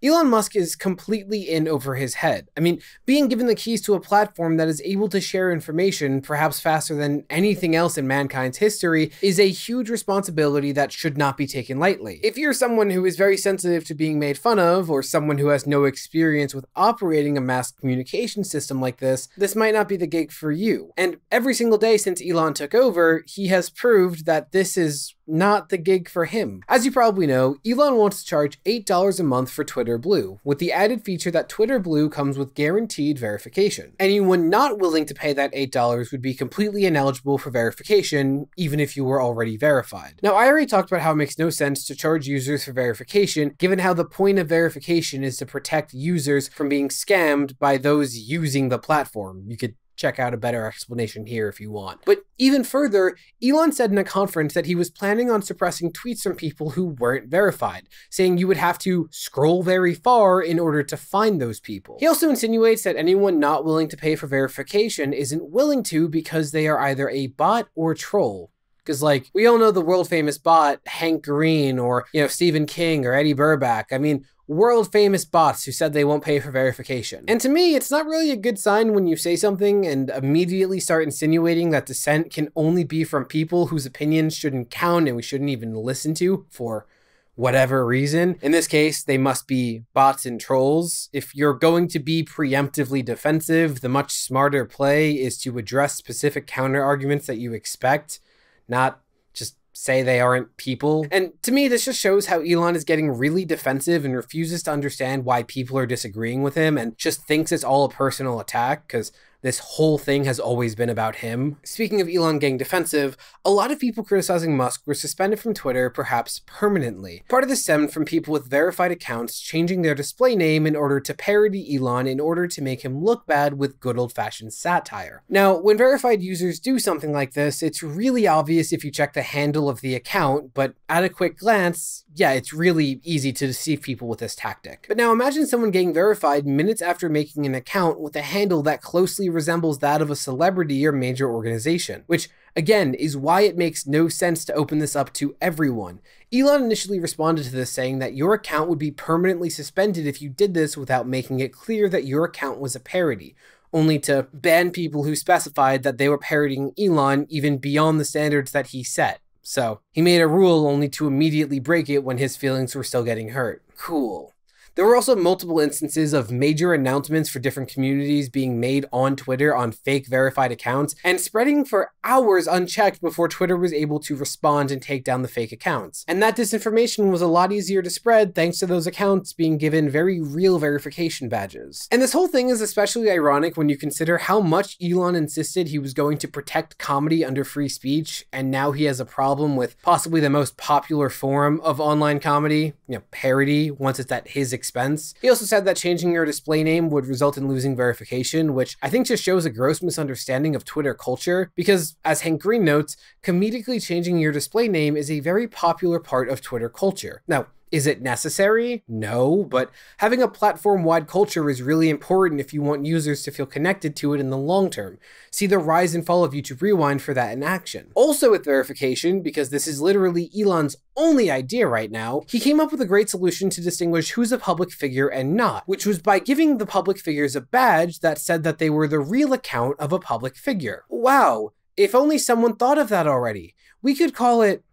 Elon Musk is completely in over his head. I mean, being given the keys to a platform that is able to share information, perhaps faster than anything else in mankind's history, is a huge responsibility that should not be taken lightly. If you're someone who is very sensitive to being made fun of, or someone who has no experience with operating a mass communication system like this might not be the gig for you. And every single day since Elon took over, he has proved that this is not the gig for him. As you probably know, Elon wants to charge $8 a month for Twitter Blue, with the added feature that Twitter Blue comes with guaranteed verification. Anyone not willing to pay that $8 would be completely ineligible for verification, even if you were already verified. Now, I already talked about how it makes no sense to charge users for verification, given how the point of verification is to protect users from being scammed by those using the platform. You could check out a better explanation here if you want. But even further, Elon said in a conference that he was planning on suppressing tweets from people who weren't verified, saying you would have to scroll very far in order to find those people. He also insinuates that anyone not willing to pay for verification isn't willing to because they are either a bot or troll. Because, like, we all know the world famous bot, Hank Green, or, Stephen King or Eddie Burback. I mean, world famous bots who said they won't pay for verification. And to me, it's not really a good sign when you say something and immediately start insinuating that dissent can only be from people whose opinions shouldn't count and we shouldn't even listen to for whatever reason. In this case, they must be bots and trolls. If you're going to be preemptively defensive, the much smarter play is to address specific counter arguments that you expect, not just say they aren't people. And to me, this just shows how Elon is getting really defensive and refuses to understand why people are disagreeing with him and just thinks it's all a personal attack, because this whole thing has always been about him. Speaking of Elon getting defensive, a lot of people criticizing Musk were suspended from Twitter, perhaps permanently. Part of this stemmed from people with verified accounts changing their display name in order to parody Elon in order to make him look bad with good old-fashioned satire. Now, when verified users do something like this, it's really obvious if you check the handle of the account, but at a quick glance, yeah, it's really easy to deceive people with this tactic. But now imagine someone getting verified minutes after making an account with a handle that closely resembles that of a celebrity or major organization, which again is why it makes no sense to open this up to everyone. Elon initially responded to this saying that your account would be permanently suspended if you did this without making it clear that your account was a parody, only to ban people who specified that they were parodying Elon even beyond the standards that he set. So he made a rule only to immediately break it when his feelings were still getting hurt. Cool. There were also multiple instances of major announcements for different communities being made on Twitter on fake verified accounts and spreading for hours unchecked before Twitter was able to respond and take down the fake accounts. And that disinformation was a lot easier to spread thanks to those accounts being given very real verification badges. And this whole thing is especially ironic when you consider how much Elon insisted he was going to protect comedy under free speech, and now he has a problem with possibly the most popular form of online comedy, parody, once it's at his expense. He also said that changing your display name would result in losing verification, which I think just shows a gross misunderstanding of Twitter culture, because as Hank Green notes, comedically changing your display name is a very popular part of Twitter culture. Now, is it necessary? No, but having a platform-wide culture is really important if you want users to feel connected to it in the long term. See the rise and fall of YouTube Rewind for that in action. Also with verification, because this is literally Elon's only idea right now, he came up with a great solution to distinguish who's a public figure and not, which was by giving the public figures a badge that said that they were the real account of a public figure. Wow, if only someone thought of that already. We could call it,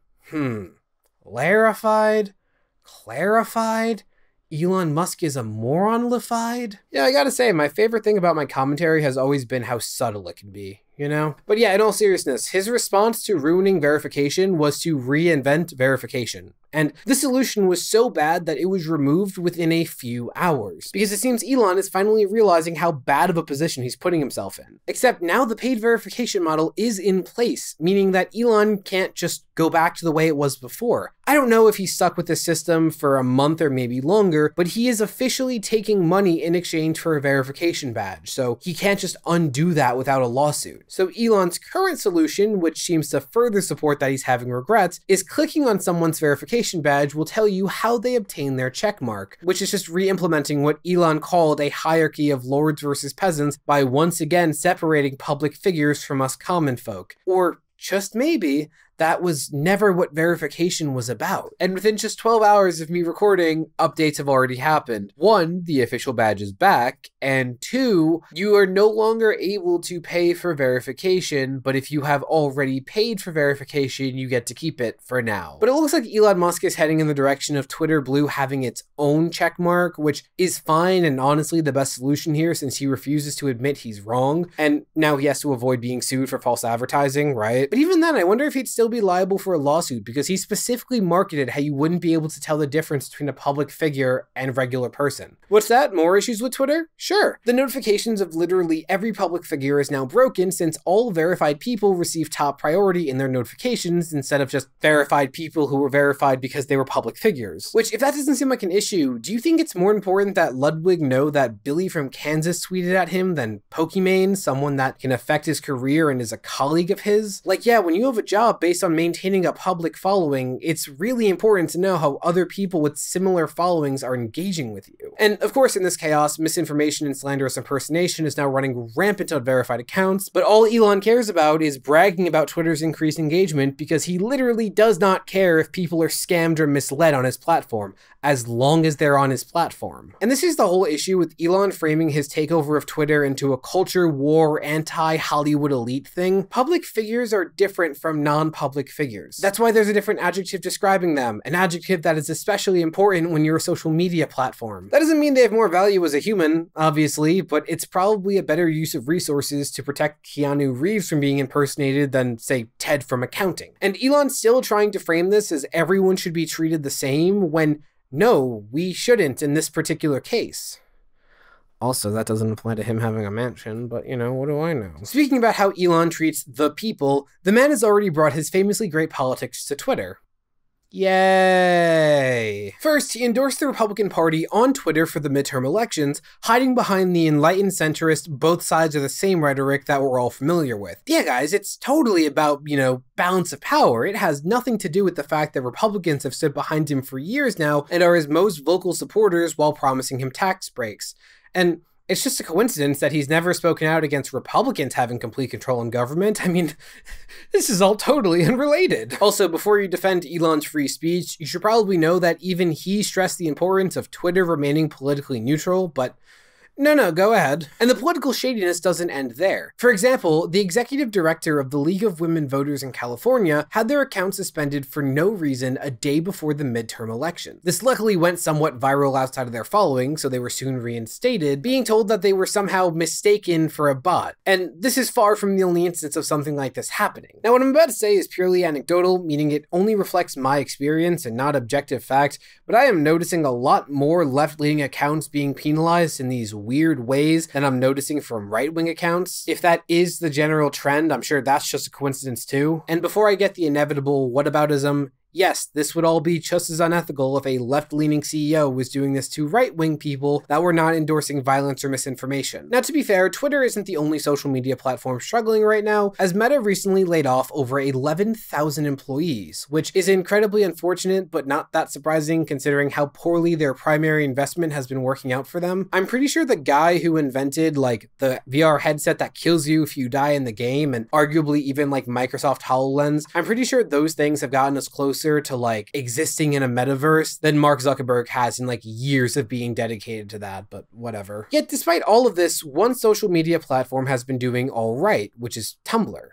clarified? Clarified? Elon Musk is a moron-lified? Yeah, I gotta say, my favorite thing about my commentary has always been how subtle it can be, But yeah, in all seriousness, his response to ruining verification was to reinvent verification. And this solution was so bad that it was removed within a few hours, because it seems Elon is finally realizing how bad of a position he's putting himself in. Except now the paid verification model is in place, meaning that Elon can't just go back to the way it was before. I don't know if he's stuck with this system for a month or maybe longer, but he is officially taking money in exchange for a verification badge, so he can't just undo that without a lawsuit. So Elon's current solution, which seems to further support that he's having regrets, is clicking on someone's verification badge will tell you how they obtain their checkmark, which is just re-implementing what Elon called a hierarchy of lords versus peasants by once again separating public figures from us common folk. Or just maybe, that was never what verification was about. And within just 12 hours of me recording, updates have already happened. 1, the official badge is back, and 2, you are no longer able to pay for verification, but if you have already paid for verification, you get to keep it for now. But it looks like Elon Musk is heading in the direction of Twitter Blue having its own checkmark, which is fine and honestly the best solution here since he refuses to admit he's wrong, and now he has to avoid being sued for false advertising, right? But even then, I wonder if he'd still be liable for a lawsuit because he specifically marketed how you wouldn't be able to tell the difference between a public figure and regular person. What's that? More issues with Twitter? Sure. The notifications of literally every public figure is now broken since all verified people receive top priority in their notifications instead of just verified people who were verified because they were public figures. Which, if that doesn't seem like an issue, do you think it's more important that Ludwig know that Billy from Kansas tweeted at him than Pokimane, someone that can affect his career and is a colleague of his? Like, yeah, when you have a job based on maintaining a public following, it's really important to know how other people with similar followings are engaging with you. And of course, in this chaos, misinformation and slanderous impersonation is now running rampant on verified accounts, but all Elon cares about is bragging about Twitter's increased engagement because he literally does not care if people are scammed or misled on his platform, as long as they're on his platform. And this is the whole issue with Elon framing his takeover of Twitter into a culture war, anti-Hollywood elite thing. Public figures are different from non-public figures. That's why there's a different adjective describing them, an adjective that is especially important when you're a social media platform. That doesn't mean they have more value as a human, obviously, but it's probably a better use of resources to protect Keanu Reeves from being impersonated than, say, Ted from accounting. And Elon's still trying to frame this as everyone should be treated the same when no, we shouldn't in this particular case. Also, that doesn't apply to him having a mansion, but you know, what do I know? Speaking about how Elon treats the people, the man has already brought his famously great politics to Twitter. Yay! First, he endorsed the Republican Party on Twitter for the midterm elections, hiding behind the enlightened centrist, both sides are the same rhetoric that we're all familiar with. Yeah, guys, it's totally about, balance of power. It has nothing to do with the fact that Republicans have stood behind him for years now and are his most vocal supporters while promising him tax breaks. And it's just a coincidence that he's never spoken out against Republicans having complete control in government. I mean, this is all totally unrelated. Also, before you defend Elon's free speech, you should probably know that even he stressed the importance of Twitter remaining politically neutral, but no, go ahead. And the political shadiness doesn't end there. For example, the executive director of the League of Women Voters in California had their account suspended for no reason a day before the midterm election. This luckily went somewhat viral outside of their following, so they were soon reinstated, being told that they were somehow mistaken for a bot. And this is far from the only instance of something like this happening. Now, what I'm about to say is purely anecdotal, meaning it only reflects my experience and not objective fact, but I am noticing a lot more left-leaning accounts being penalized in these weird ways than I'm noticing from right-wing accounts. If that is the general trend, I'm sure that's just a coincidence too. And before I get the inevitable whataboutism, yes, this would all be just as unethical if a left-leaning CEO was doing this to right-wing people that were not endorsing violence or misinformation. Now, to be fair, Twitter isn't the only social media platform struggling right now, as Meta recently laid off over 11,000 employees, which is incredibly unfortunate, but not that surprising considering how poorly their primary investment has been working out for them. I'm pretty sure the guy who invented, the VR headset that kills you if you die in the game, and arguably even, Microsoft HoloLens, I'm pretty sure those things have gotten us closer to existing in a metaverse than Mark Zuckerberg has in years of being dedicated to that, but whatever. Yet despite all of this, one social media platform has been doing all right, which is Tumblr.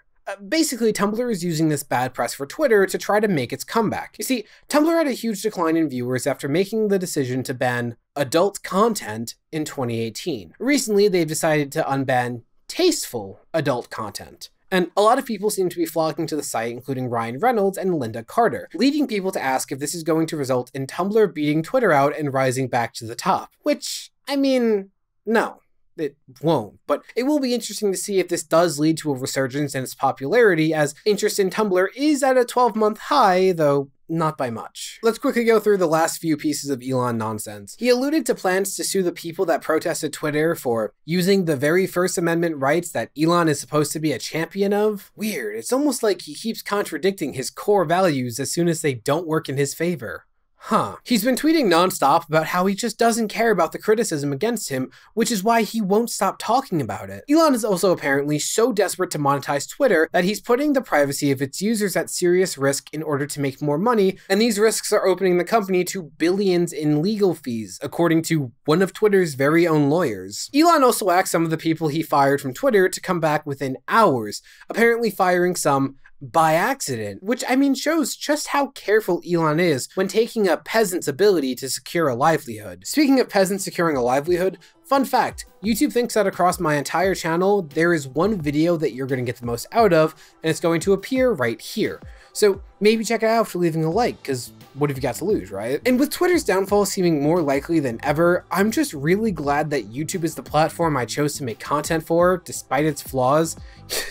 Basically, Tumblr is using this bad press for Twitter to try to make its comeback. You see, Tumblr had a huge decline in viewers after making the decision to ban adult content in 2018. Recently, they've decided to unban tasteful adult content. And a lot of people seem to be flocking to the site, including Ryan Reynolds and Linda Carter, leading people to ask if this is going to result in Tumblr beating Twitter out and rising back to the top. Which, I mean, no. It won't, but it will be interesting to see if this does lead to a resurgence in its popularity, as interest in Tumblr is at a 12-month high, though not by much. Let's quickly go through the last few pieces of Elon nonsense. He alluded to plans to sue the people that protested Twitter for using the very First Amendment rights that Elon is supposed to be a champion of. Weird, it's almost like he keeps contradicting his core values as soon as they don't work in his favor. He's been tweeting nonstop about how he just doesn't care about the criticism against him, which is why he won't stop talking about it. Elon is also apparently so desperate to monetize Twitter that he's putting the privacy of its users at serious risk in order to make more money, and these risks are opening the company to billions in legal fees, according to one of Twitter's very own lawyers. Elon also asked some of the people he fired from Twitter to come back within hours, apparently firing some by accident, which shows just how careful Elon is when taking a peasant's ability to secure a livelihood. Speaking of peasants securing a livelihood, fun fact, YouTube thinks that across my entire channel, there is one video that you're going to get the most out of, and it's going to appear right here. So maybe check it out after leaving a like, because what have you got to lose, right? And with Twitter's downfall seeming more likely than ever, I'm just really glad that YouTube is the platform I chose to make content for, despite its flaws.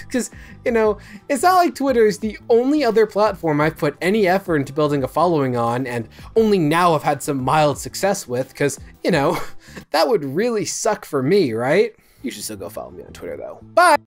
Because, it's not like Twitter is the only other platform I've put any effort into building a following on, and only now I've had some mild success with, because, that would really suck for me, right? You should still go follow me on Twitter, though. Bye!